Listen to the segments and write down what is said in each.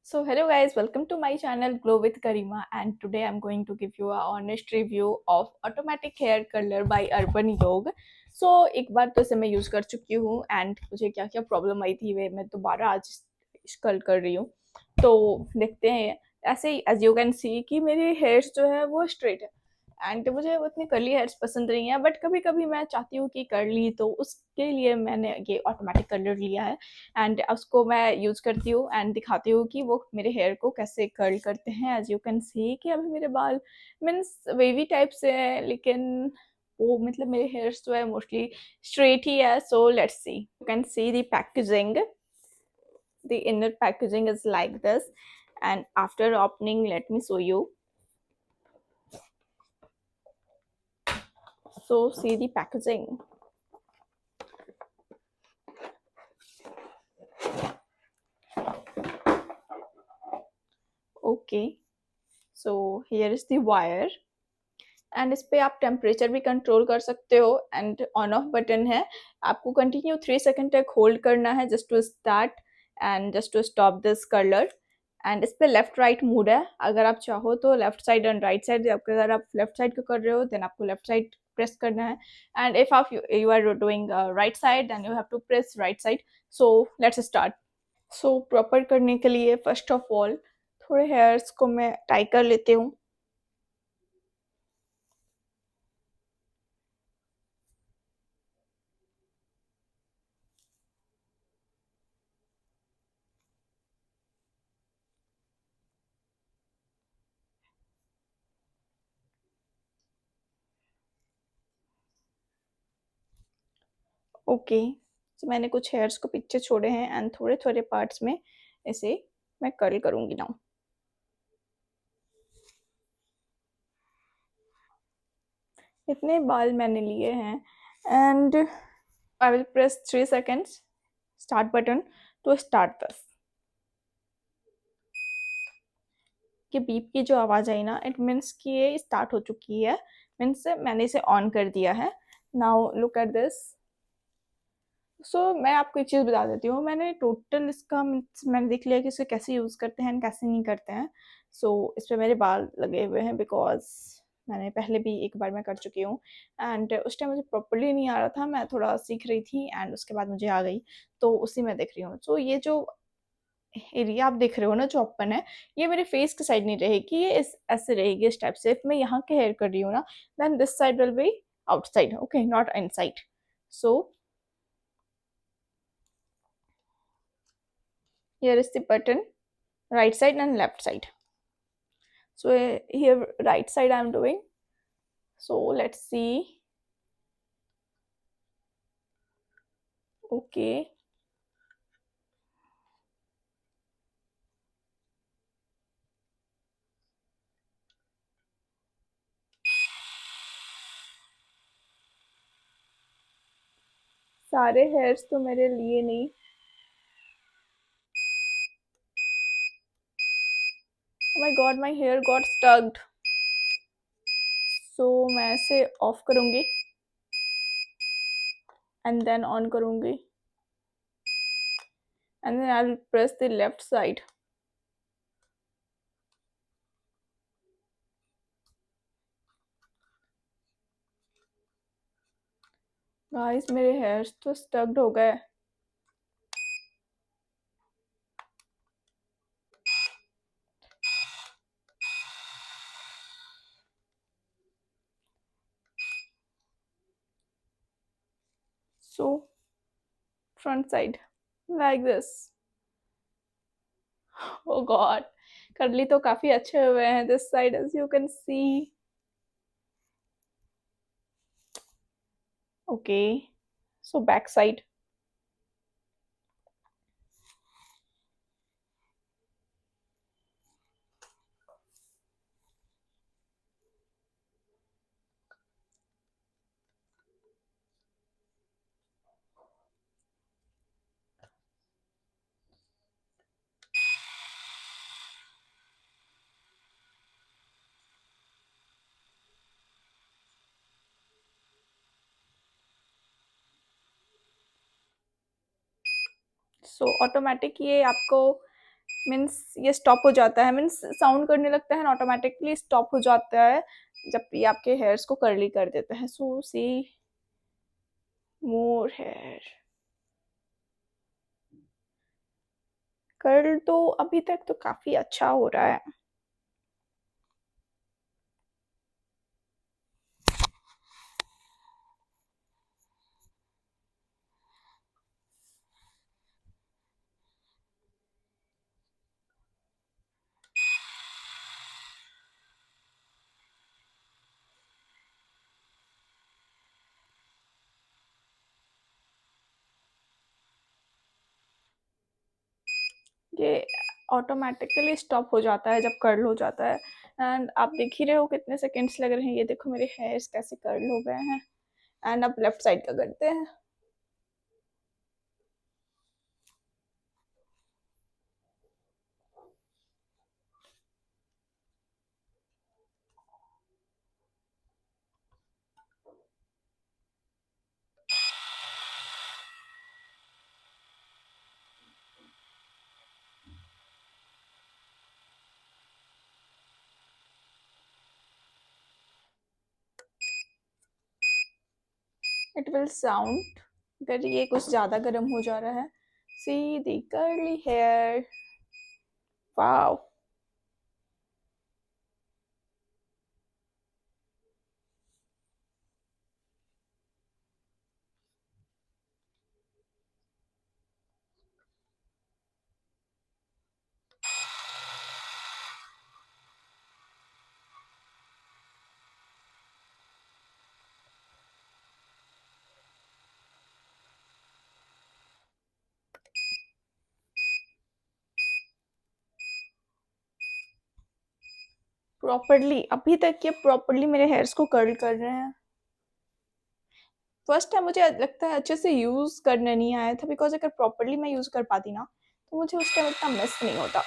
So hello guys, welcome to my channel Glow with Karima, and today I'm going to give you a honest review of automatic hair curler by Urban Yog. So एक बार तो इसे मैं use कर चुकी हूँ and मुझे क्या क्या प्रॉब्लम आई थी वे मैं दोबारा आज कल कर रही हूँ। तो देखते हैं। ऐसे ही एज यू कैन सी कि मेरे हेयर्स जो है वो स्ट्रेट है एंड मुझे उतनी कर्ली हेयर्स पसंद नहीं है, बट कभी कभी मैं चाहती हूँ कि कर्ली, तो उसके लिए मैंने ये ऑटोमेटिक कर्लर लिया है एंड उसको मैं यूज़ करती हूँ एंड दिखाती हूँ कि वो मेरे हेयर को कैसे कर्ल करते हैं। एज यू कैन सी कि अभी मेरे बाल मीन्स वेवी टाइप से हैं, लेकिन वो मतलब मेरे हेयर्स जो है मोस्टली स्ट्रेट ही है। So let's see, you can see the packaging. The inner packaging is like this, and after opening, let me show you. So see the packaging. Okay, so here is the wire, and इस पे आप temperature भी control कर सकते हो and on off button है। आपको continue 3 second तक होल्ड करना है just to start and just to stop this colour. And इस पे लेफ्ट राइट मूड है, अगर आप चाहो तो left side and right side. अगर आप लेफ्ट साइड को कर रहे हो देन आपको लेफ्ट साइड प्रेस करना है, एंड इफ आप you are doing right side then you have to press right side. So let's start. So proper करने के लिए फर्स्ट ऑफ ऑल थोड़े हेयर्स को मैं टाई कर लेती हूँ। ओके, तो मैंने कुछ हेयर्स को पीछे छोड़े हैं एंड थोड़े थोड़े पार्ट्स में इसे मैं कर्ल करूंगी नाउ। इतने बाल मैंने लिए हैं and I will press 3 seconds start button to start this. कि बीप की जो आवाज़ आई ना, इट मीन्स कि ये स्टार्ट हो चुकी है, मीन्स मैंने इसे ऑन कर दिया है। Now look at this. मैं आपको एक चीज़ बता देती हूँ, मैंने टोटल इसका मैंने देख लिया कि इसे कैसे यूज़ करते हैं कैसे नहीं करते हैं। इस पे मेरे बाल लगे हुए हैं बिकॉज मैंने पहले भी एक बार मैं कर चुकी हूँ एंड उस टाइम मुझे प्रॉपरली नहीं आ रहा था, मैं थोड़ा सीख रही थी एंड उसके बाद मुझे आ गई, तो उसी में देख रही हूँ। ये जो एरिया आप देख रहे हो ना जो ओपन है, ये मेरे फेस की साइड नहीं रहेगी, ये इस ऐसे रहेगी इस टाइप से। इफ मैं यहाँ के हेयर कर रही हूँ ना then this side will be outside, okay, not inside. So here is the button, right side and left side. Here right side I'm doing, so let's see. Okay, सारे hairs तो मेरे लिए नहीं। Oh my god, my hair got stuck. मैं इसे off करूंगी and then on करूंगी and then I will press the left side. Guys मेरे हेयर्स तो स्टक्ड हो गए। So front side like this. Oh God, curly तो काफी अच्छे हुए हैं this side as you can see. Okay, back side. Automatic ये आपको मीन्स ये स्टॉप हो जाता है, मीन्स साउंड करने लगता है, ऑटोमेटिकली स्टॉप हो जाता है जब ये आपके हेयर्स को कर्ली कर देता है. सो सी मोर हेयर. कर्ल तो अभी तक तो काफी अच्छा हो रहा है. ये ऑटोमेटिकली स्टॉप हो जाता है जब कर्ल हो जाता है. एंड आप देख ही रहे हो कितने सेकेंड्स लग रहे हैं. ये देखो मेरे हेयर्स कैसे कर्ल हो गए हैं. एंड अब लेफ्ट साइड का करते हैं. इट विल साउंड अगर ये कुछ ज़्यादा गर्म हो जा रहा है. See the curly hair. Wow. Properly अभी तक ये प्रॉपरली मेरे हेयर्स को कर्ल कर रहे हैं. फर्स्ट टाइम मुझे लगता है अच्छे से यूज़ करने नहीं आया था, बिकॉज अगर प्रॉपरली मैं यूज़ कर पाती ना तो मुझे उस टाइम इतना मिस नहीं होता.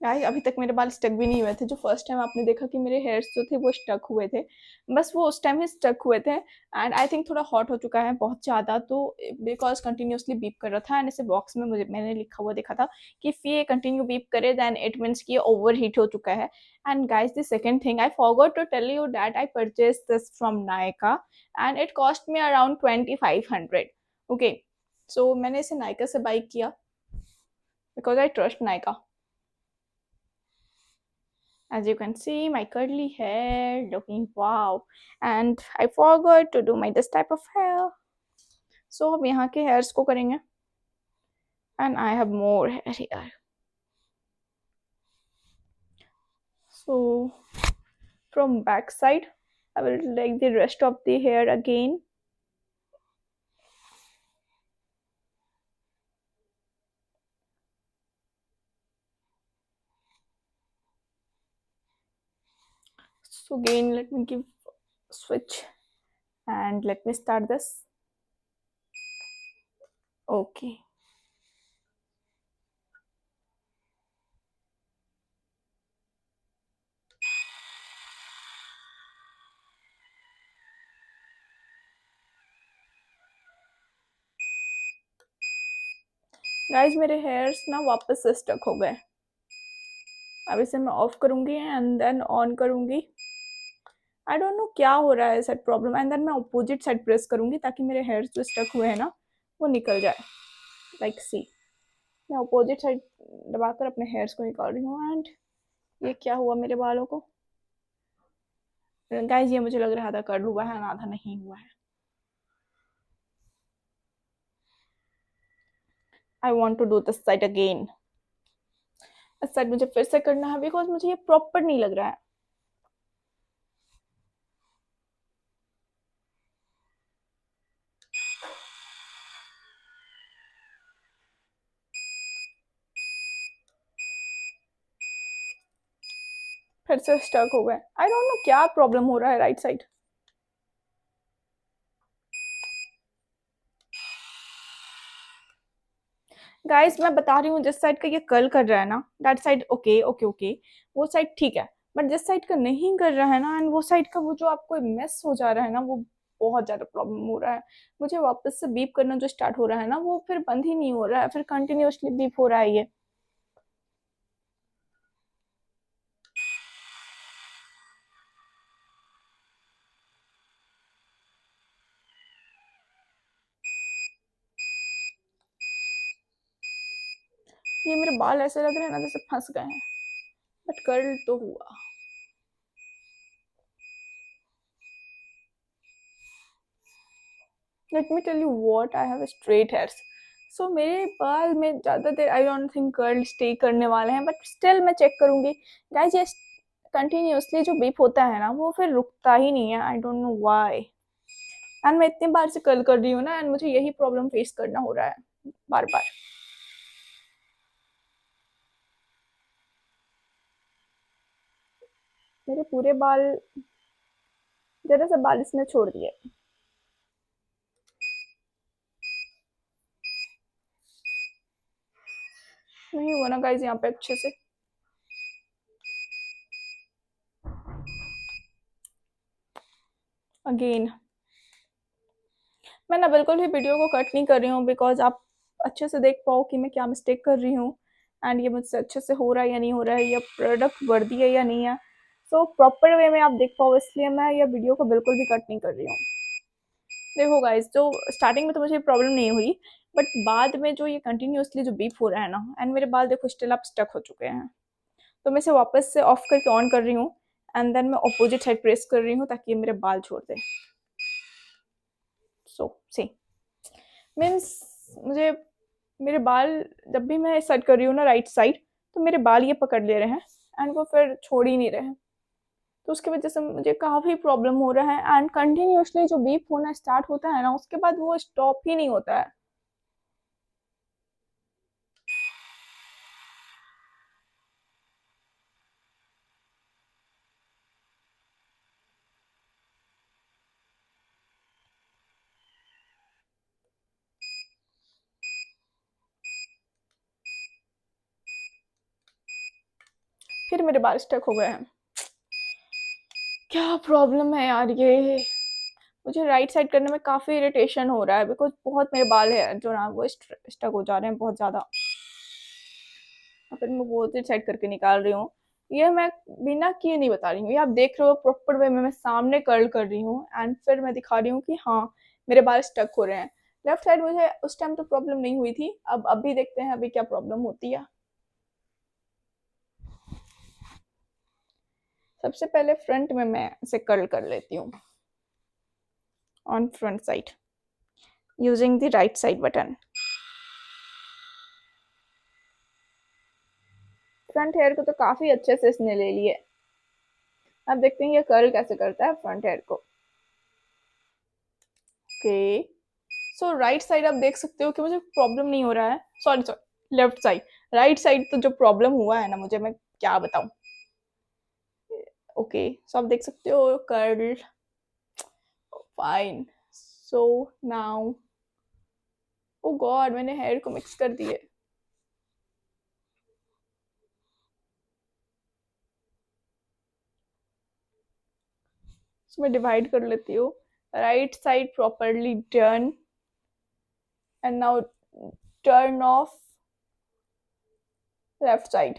गाइस अभी तक मेरे बाल स्टक भी नहीं हुए थे. जो फर्स्ट टाइम आपने देखा कि मेरे हेयर्स जो थे वो स्टक हुए थे, बस वो उस टाइम ही स्टक हुए थे. एंड आई थिंक थोड़ा हॉट हो चुका है बहुत ज़्यादा, तो बिकॉज कंटिन्यूसली बीप कर रहा था. एंड इसे बॉक्स में मैंने लिखा हुआ देखा था कि इफ़ ये कंटिन्यू बीप करे देन इट मीन्स कि ये ओवर हीट हो चुका है. And guys the second thing I forgot to tell you that I purchase this from Nykaa and it cost me around 2500. Okay, so मैंने इसे नायका से बाई किया because I trust Nykaa. As you can see, my curly hair looking wow. And I forgot to do my this type of hair. So हम यहाँ के hairs को करेंगे. And I have more hair here. So from back side, I will take the rest of the hair again. So again, let me give switch and let me start this. Okay. Guys मेरे hairs ना वापस से stuck हो गए. अब इसे मैं of करूँगी एंड देन ऑन करूँगी. आई डोंट नो क्या हो रहा है साइड प्रॉब्लम. एंड देन मैं अपोजिट साइड प्रेस करूँगी ताकि मेरे हेयर्स जो स्टक हुए हैं ना वो निकल जाए. लाइक सी, मैं अपोजिट साइड दबाकर अपने हेयर्स को निकाल रही हूँ. एंड ये क्या हुआ मेरे बालों को. गाइज ये मुझे लग रहा था कर्ल हुआ है, आधा नहीं हुआ है. I want to do this side again. इस साइड मुझे फिर से करना है बिकॉज मुझे ये प्रॉपर नहीं लग रहा है. फिर से स्टक हो गए. आई डोंट नो क्या प्रॉब्लम हो रहा है राइट साइड. गाइस मैं बता रही हूँ, जिस साइड का ये कर्ल कर रहा है ना, that side okay okay okay, वो साइड ठीक है। बट जिस साइड का नहीं कर रहा है ना, एंड वो साइड का वो जो आपको मेस हो जा रहा है ना, वो बहुत ज़्यादा प्रॉब्लम हो रहा है। मुझे वापस से बीप करना जो स्टार्ट हो रहा है ना, वो फिर बंद ही नहीं हो रहा है, फिर कंटिन्यूअसली बीप हो रहा है ये। ये मेरे बाल ऐसे लग रहे हैं ना जैसे फंस गए हैं, बट कर्ल तो हुआ। Let me tell you what, I have straight hairs. So मेरे बाल में ज़्यादा देर I don't think curl stay करने वाले हैं, बट स्टिल मैं चेक करूंगी। गाइस ये कंटिन्यूअसली जो बीप होता है ना, वो फिर रुकता ही नहीं है, I don't know why. And मैं इतनी बार से कर्ल कर रही हूँ ना, एंड मुझे यही प्रॉब्लम फेस करना हो रहा है बार बार। मेरे पूरे बाल, जरा सा बाल इसने छोड़ दिए। नहीं हुआ ना गाइस यहाँ पे अच्छे से। अगेन मैं ना बिल्कुल भी वीडियो को कट नहीं कर रही हूँ, बिकॉज आप अच्छे से देख पाओ कि मैं क्या मिस्टेक कर रही हूँ, एंड ये मुझसे अच्छे से हो रहा है या नहीं हो रहा है, या प्रोडक्ट वर्दी है या नहीं है। सो प्रॉपर वे में आप देख पाओ, इसलिए मैं ये वीडियो को बिल्कुल भी कट नहीं कर रही हूँ। देखो गाइस, जो स्टार्टिंग में तो मुझे प्रॉब्लम नहीं हुई, बट बाद में जो ये कंटिन्यूअसली जो बीप हो रहा है ना, एंड मेरे बाल देखो स्टिल आप स्टक हो चुके हैं। तो मैं इसे वापस से ऑफ करके ऑन कर रही हूँ, एंड देन मैं अपोजिट साइड प्रेस कर रही हूँ ताकि ये मेरे बाल छोड़ दे। सो सी मीन्स मुझे मेरे बाल, जब भी मैं सेट कर रही हूँ ना राइट साइड, तो मेरे बाल ये पकड़ ले रहे हैं, एंड वो फिर छोड़ ही नहीं रहे हैं। तो उसकी वजह से मुझे काफ़ी प्रॉब्लम हो रहा है, एंड कंटिन्यूअसली जो बीप होना स्टार्ट होता है ना, उसके बाद वो स्टॉप ही नहीं होता है। फिर मेरे बाल स्टक हो गए हैं। क्या प्रॉब्लम है यार ये। मुझे राइट साइड करने में काफ़ी इरिटेशन हो रहा है, बिकॉज बहुत मेरे बाल है जो ना वो स्टक हो जा रहे हैं बहुत ज़्यादा। और फिर मैं वो साइड करके निकाल रही हूँ। ये मैं बिना किए नहीं बता रही हूँ, ये आप देख रहे हो प्रॉपर वे में मैं सामने कर्ल कर रही हूँ, एंड फिर मैं दिखा रही हूँ कि हाँ मेरे बाल स्टक हो रहे हैं। लेफ्ट साइड मुझे उस टाइम तो प्रॉब्लम नहीं हुई थी, अब अभी देखते हैं अभी क्या प्रॉब्लम होती है। सबसे पहले फ्रंट में मैं इसे कर्ल कर लेती हूँ on front side using the right side button. Front hair को तो काफी अच्छे से इसने ले लिए। अब देखते हैं ये कर्ल कैसे करता है फ्रंट हेयर को। ओके, सो राइट साइड आप देख सकते हो कि मुझे प्रॉब्लम नहीं हो रहा है, sorry sorry left side. Right side तो जो प्रॉब्लम हुआ है ना मुझे, मैं क्या बताऊं। ओके, सो आप देख सकते हो कर्ल फाइन। सो नाउ, ओ गॉड मैंने हेयर को मिक्स कर दिए। सो मैं डिवाइड कर लेती हूँ। Right side properly done, and now turn off left side.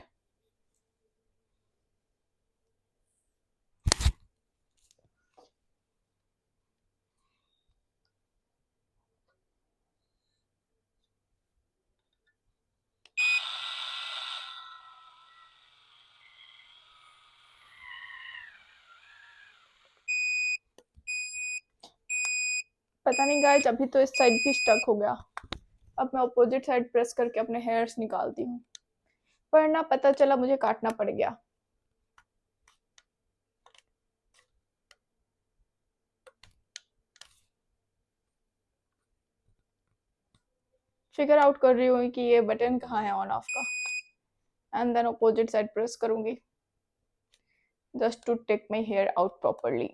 पता नहीं गाइस, अभी तो इस साइड भी स्टक हो गया। अब मैं अपोजिट साइड प्रेस करके अपने हेयर्स निकालती हूँ, वरना पता चला मुझे काटना पड़ गया। फिगर आउट कर रही हूँ कि ये बटन कहाँ है ऑन ऑफ का, and then opposite side press करूंगी just to take my hair out properly.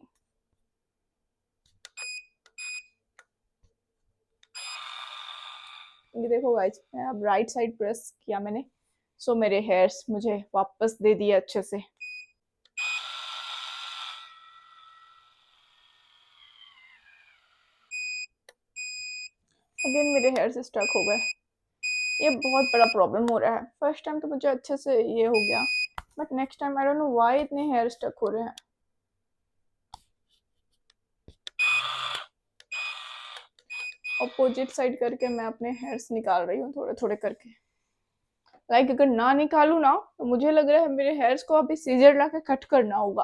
ये देखो गाइस, मैं अब राइट साइड प्रेस किया मैंने, सो मेरे हेयर्स मुझे वापस दे दिए अच्छे से। अगेन मेरे हेयर्स स्टक हो गए। ये बहुत बड़ा प्रॉब्लम हो रहा है। फर्स्ट टाइम तो मुझे अच्छे से ये हो गया, but next time I don't know why इतने हेयर स्टक हो रहे हैं। अपोजिट साइड करके मैं अपने हेयर्स निकाल रही हूँ थोड़े थोड़े करके। अगर ना निकालू ना तो मुझे लग रहा है मेरे हेयर्स को अभी सीजर ला के कट करना होगा।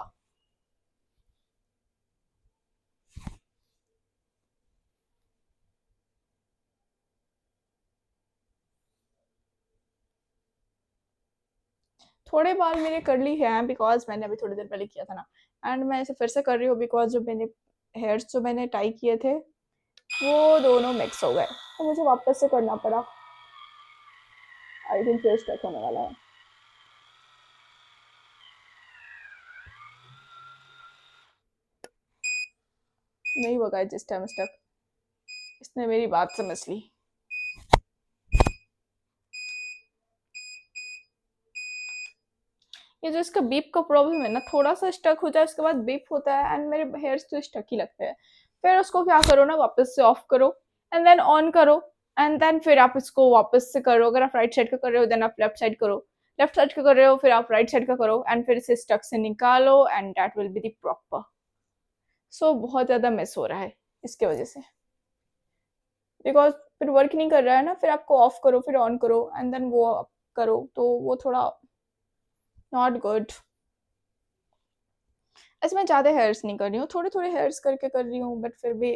थोड़े बाल मेरे कर्ली हैं बिकॉज मैंने अभी थोड़ी देर पहले किया था ना, एंड मैं इसे फिर से कर रही हूँ बिकॉज जो मैंने हेयर्स जो मैंने टाई किए थे वो दोनों मिक्स हो गए, तो मुझे वापस से करना पड़ा। आई थिंक फिर स्टक होने वाला है। नहीं होगा जिस टाइम स्टक, इसने मेरी बात समझ ली। ये जो इसका बीप का प्रॉब्लम है ना, थोड़ा सा स्टक हो जाए उसके बाद बीप होता है एंड मेरे हेयर्स तो स्टक ही लगते हैं। फिर उसको क्या करो ना, वापस से ऑफ करो एंड देन ऑन करो, एंड देन फिर आप इसको वापस से करो। अगर आप राइट साइड का कर रहे हो देन आप लेफ्ट साइड करो, लेफ्ट साइड का कर रहे हो फिर आप राइट साइड का करो, एंड फिर इसे स्टक से निकालो and that will be the proper. So बहुत ज़्यादा मिस हो रहा है इसके वजह से, बिकॉज फिर वर्क नहीं कर रहा है ना, फिर आपको ऑफ करो फिर ऑन करो एंड देन वो करो, तो वो थोड़ा नॉट गुड। ऐसे मैं ज़्यादा हेयर्स नहीं कर रही हूँ, थोड़े थोड़े हेयर्स करके कर रही हूँ, बट फिर भी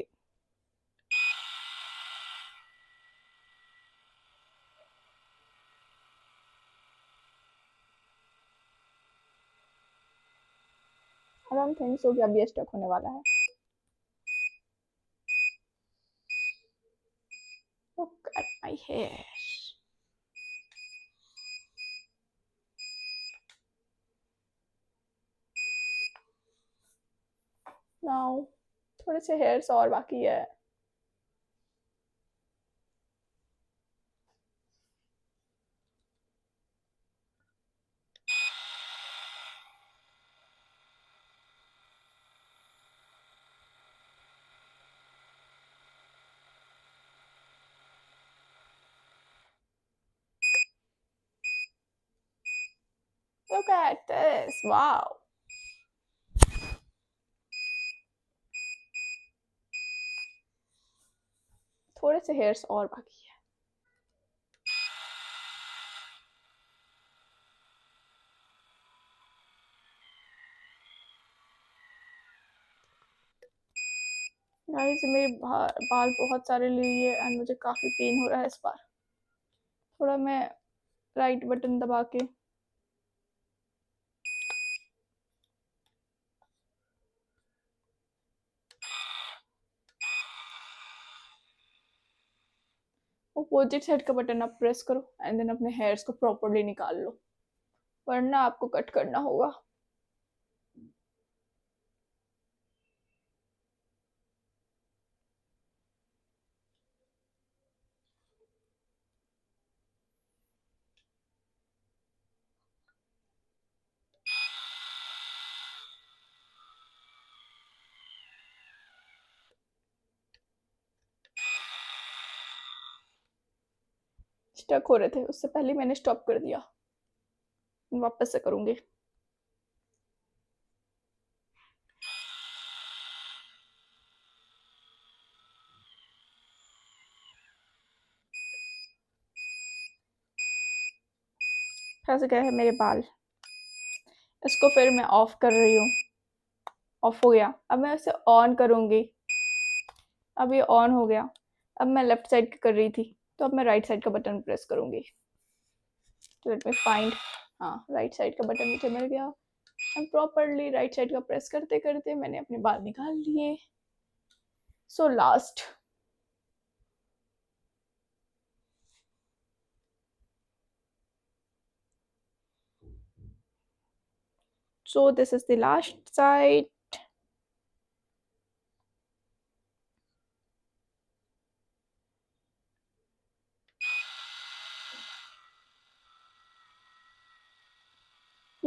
आई डोंट थिंक सो कि अब ये स्टक होने वाला है। Look at my hair now. थोड़े से हेयर्स और बाकी है। Look at this, wow. थोड़े से हेयर्स और बाकी है। गाइस मेरे बाल बहुत सारे लिए एंड मुझे काफ़ी पेन हो रहा है इस बार। थोड़ा मैं राइट बटन दबा के अपोजिट साइड का बटन आप प्रेस करो एंड देन अपने हेयर्स को प्रॉपरली निकाल लो, वरना आपको कट करना होगा। स्टक हो रहे थे, उससे पहले मैंने स्टॉप कर दिया, वापस से करूंगी। फंस गए हैं मेरे बाल। इसको फिर मैं ऑफ कर रही हूँ। ऑफ हो गया, अब मैं इसे ऑन करूंगी। अब ये ऑन हो गया। अब मैं लेफ्ट साइड कर रही थी, तो अब मैं राइट साइड का बटन प्रेस करूंगी। तो लेट मी फाइंड, हाँ राइट साइड का बटन मुझे मिल गया। एंड प्रॉपरली राइट साइड का प्रेस करते करते मैंने अपने बाल निकाल लिए। So last, so this is the last side.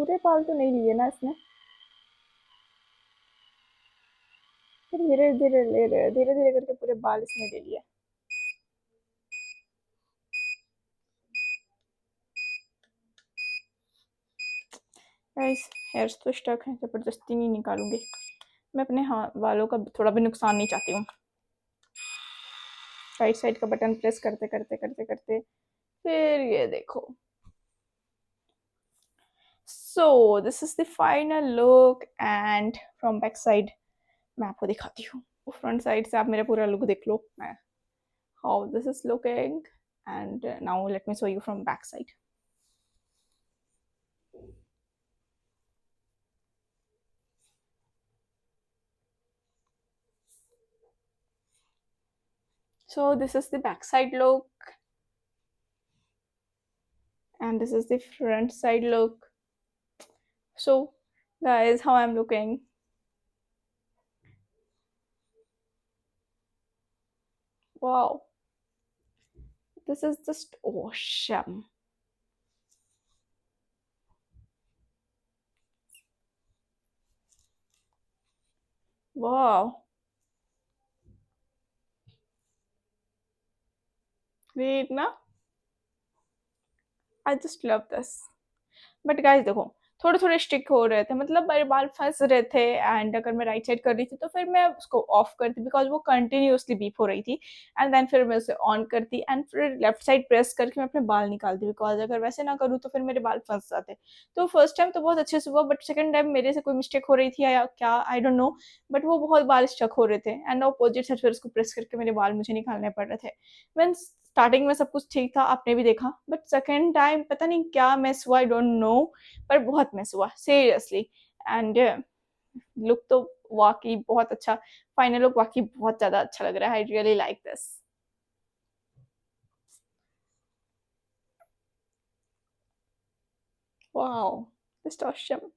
पूरे बाल तो नहीं लिए ना इसने, फिर धीरे धीरे ले रहे, धीरे धीरे करके पूरे बाल इसने ले लिए। गाइस हेयर्स तो स्टक हैं, जबरदस्ती नहीं निकालूंगी मैं, अपने बालों का थोड़ा भी नुकसान नहीं चाहती हूँ। राइट साइड का बटन प्रेस करते करते करते करते फिर ये देखो। So this is the final look and from back side मैं आपको दिखाती हूँ। फ्रंट साइड से आप मेरा पूरा लुक देख लो, मैं how this is looking, and now let me show you from back side. So this is the back side look and this is the front side look. So guys, how I'm looking? Wow, this is just awesome. Wow, great ना? I just love this. But guys देखो, थोड़े थोड़े stick हो रहे थे, मतलब मेरे बाल फंस रहे थे, एंड अगर मैं राइट साइड कर रही थी तो फिर मैं उसको ऑफ करती बिकॉज वो कंटिन्यूसली बीप हो रही थी, एंड देन फिर मैं उसे ऑन करती एंड फिर लेफ्ट साइड प्रेस करके मैं अपने बाल निकालती, बिकॉज अगर वैसे ना करूँ तो फिर मेरे बाल फंस जाते। तो फर्स्ट टाइम तो बहुत अच्छे से हुआ, बट सेकेंड टाइम मेरे से कोई मिस्टेक हो रही थी या क्या, आई डोंट नो, बट वो बहुत बाल स्टक हो रहे थे एंड अपोजिट साइड फिर उसको प्रेस करके मेरे बाल मुझे निकालने पड़ रहे थे। मीन्स स्टार्टिंग में सब कुछ ठीक था, आपने भी देखा, बट सेकेंड टाइम पता नहीं क्या मेस हुआ, आई डोंट नो, पर बहुत मिस हुआ सीरियसली। एंड लुक तो वाकई बहुत अच्छा, फाइनल लुक वाकई बहुत ज्यादा अच्छा लग रहा है। I really like this. Wow, just awesome.